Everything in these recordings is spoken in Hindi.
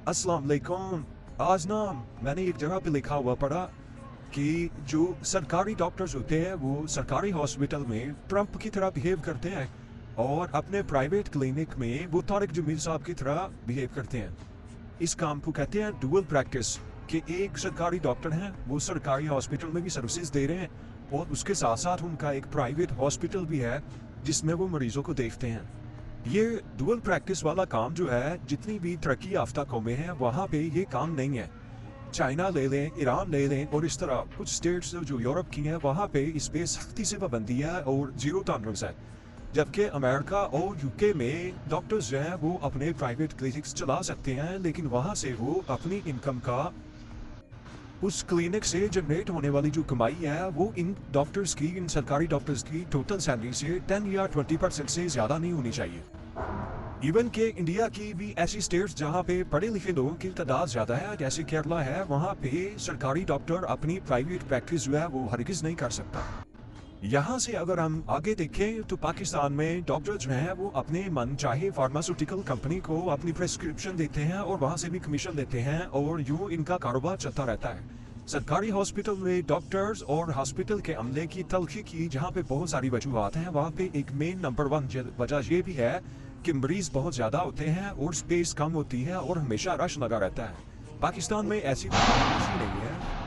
अस्सलाम वालेकुम। आज ना मैंने एक जगह पे लिखा हुआ पढ़ा कि जो सरकारी डॉक्टर्स होते हैं वो सरकारी हॉस्पिटल में ट्रंप की तरह बिहेव करते हैं और अपने प्राइवेट क्लिनिक में वो तारिक जमील साहब की तरह बिहेव करते हैं। इस काम को कहते हैं डुअल प्रैक्टिस, कि एक सरकारी डॉक्टर हैं वो सरकारी हॉस्पिटल में भी सर्विसेज दे रहे हैं और उसके साथ साथ उनका एक प्राइवेट हॉस्पिटल भी है जिसमें वो मरीजों को देखते हैं। ये डुअल प्रैक्टिस वाला काम जो है जितनी भी तरक्की याफ्ता कौमें हैं वहाँ पे ये काम नहीं है। चाइना ले लें, ईरान ले लें और इस तरह कुछ स्टेट्स जो यूरोप की हैं वहाँ पे इस पे सख्ती से पाबंदी है और जीरो टॉलरेंस है। जबकि अमेरिका और यूके में डॉक्टर्स जो हैं वो अपने प्राइवेट क्लिनिक्स चला सकते हैं, लेकिन वहाँ से वो अपनी इनकम का उस क्लिनिक से जनरेट होने वाली जो कमाई है वो इन डॉक्टर्स की, इन सरकारी डॉक्टर्स की टोटल सैलरी से 10 या 20% से ज़्यादा नहीं होनी चाहिए। इवन के इंडिया की भी ऐसी स्टेट्स जहाँ पे पढ़े लिखे लोगों की तादाद ज़्यादा है, जैसे केरला है, वहाँ पे सरकारी डॉक्टर अपनी प्राइवेट प्रैक्टिस जो है वो हरगिज़ नहीं कर सकता। यहाँ से अगर हम आगे देखें तो पाकिस्तान में डॉक्टर जो हैं वो अपने मन चाहे फार्मास्यूटिकल कंपनी को अपनी प्रेस्क्रिप्शन देते हैं और वहाँ से भी कमीशन देते हैं और यूँ इनका कारोबार चलता रहता है। सरकारी हॉस्पिटल में डॉक्टर्स और हॉस्पिटल के अमले की तलखी की जहाँ पे बहुत सारी वजूहत हैं, वहाँ पे एक मेन नंबर 1 वजह ये भी है कि मरीज बहुत ज़्यादा होते हैं और स्पेस कम होती है और हमेशा रश लगा रहता है। पाकिस्तान में ऐसी पॉलिसी नहीं है।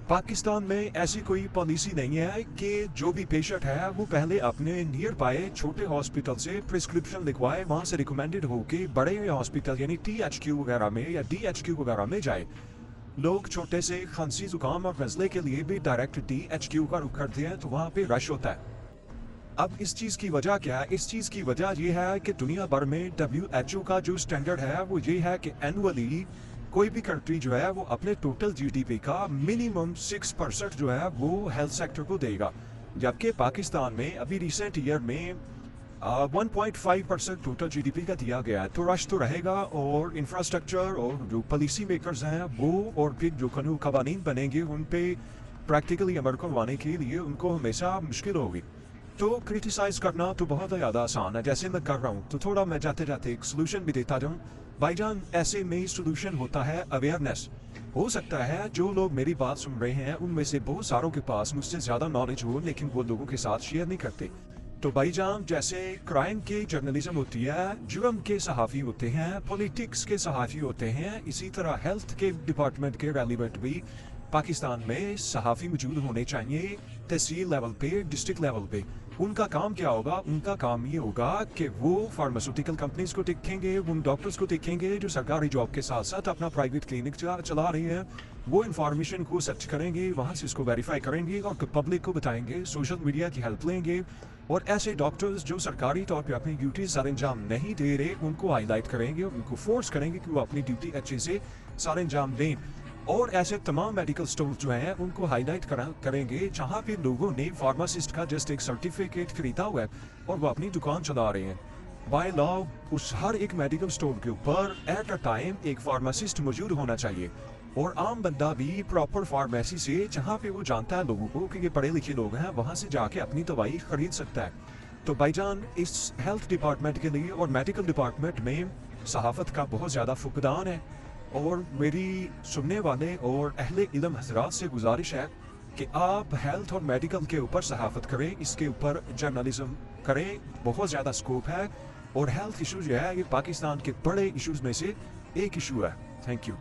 पाकिस्तान में ऐसी कोई पॉलिसी नहीं है कि जो भी पेशेंट है वो पहले अपने नियर बाय छोटे हॉस्पिटल से प्रिस्क्रिप्शन लिखवाए, वहाँ से रिकमेंडेड हो के बड़े हॉस्पिटल यानी THQ वगैरह में या DHQ वगैरह में जाए। लोग छोटे से खांसी जुकाम और नज़ले के लिए भी डायरेक्ट DHQ का रुख करते हैं तो वहाँ पे रश होता है। अब इस चीज़ की वजह क्या है? इस चीज़ की वजह ये है कि दुनिया भर में WHO का जो स्टैंडर्ड है वो ये है कि एनुअली कोई भी कंट्री जो है वो अपने टोटल GDP का मिनिमम 6% जो है वो हेल्थ सेक्टर को देगा। जबकि पाकिस्तान में अभी रिसेंट ईयर में 1.5% टोटल GDP का दिया गया है। तो रश तो रहेगा और इंफ्रास्ट्रक्चर और जो पॉलिसी मेकर्स हैं वो और फिर जो कानून कवानीन बनेंगे उन पे प्रैक्टिकली अमल करवाने के लिए उनको हमेशा मुश्किल होगी। तो क्रिटिसाइज करना तो बहुत ज़्यादा आसान है, जैसे मैं कर रहा हूँ, तो थोड़ा मैं जाते जाते एक सोल्यूशन भी देता जाऊँ। भाईजान, ऐसे में सोल्यूशन होता है अवेयरनेस। हो सकता है जो लोग मेरी बात सुन रहे हैं उनमें से बहुत सारों के पास मुझसे ज़्यादा नॉलेज हो, लेकिन वो लोगों के साथ शेयर नहीं करते। तो भाईजान, जैसे क्राइम के जर्नलिज्म होती है, जुर्म के सहाफ़ी होते हैं, पॉलिटिक्स के सहाफ़ी होते हैं, इसी तरह हेल्थ के डिपार्टमेंट के रेलिवेंट भी पाकिस्तान में सहाफ़ी मौजूद होने चाहिए, तहसील लेवल पे, डिस्ट्रिक्ट लेवल पे। उनका काम क्या होगा? उनका काम ये होगा कि वो फार्मास्यूटिकल कंपनीज को देखेंगे, उन डॉक्टर्स को देखेंगे जो सरकारी जॉब के साथ साथ अपना प्राइवेट क्लिनिक चला रही हैं। वो इन्फॉर्मेशन को सर्च करेंगे, वहाँ से इसको वेरीफाई करेंगे और पब्लिक को बताएंगे, सोशल मीडिया की हेल्प लेंगे और ऐसे डॉक्टर्स जो सरकारी तौर पे अपनी ड्यूटी सर अंजाम नहीं दे रहे उनको हाईलाइट करेंगे, उनको फोर्स करेंगे कि वो अपनी ड्यूटी अच्छे से सर अंजाम दें। और ऐसे तमाम मेडिकल स्टोर जो हैं उनको हाईलाइट करेंगे जहाँ पे लोगों ने फार्मासिस्ट का जस्ट एक सर्टिफिकेट खरीदा हुआ है और वो अपनी दुकान चला रहे हैं। बाय लॉ उस हर एक मेडिकल स्टोर के ऊपर एट अ टाइम एक फार्मासिस्ट मौजूद होना चाहिए और आम बंदा भी प्रॉपर फार्मेसी से, जहाँ पे वो जानता है लोगों को कि ये पढ़े लिखे लोग हैं, वहाँ से जाके अपनी दवाई खरीद सकता है। तो भाईजान, इस हेल्थ डिपार्टमेंट के लिए और मेडिकल डिपार्टमेंट में सहाफ़त का बहुत ज़्यादा फुकदान है और मेरी सुनने वाले और अहले इल्म हज़रात से गुजारिश है कि आप हेल्थ और मेडिकल के ऊपर सहाफ़त करें, इसके ऊपर जर्नलिज्म करें, बहुत ज़्यादा स्कोप है और हेल्थ इशू जो है ये पाकिस्तान के बड़े इशूज़ में से एक इशू है। Thank you.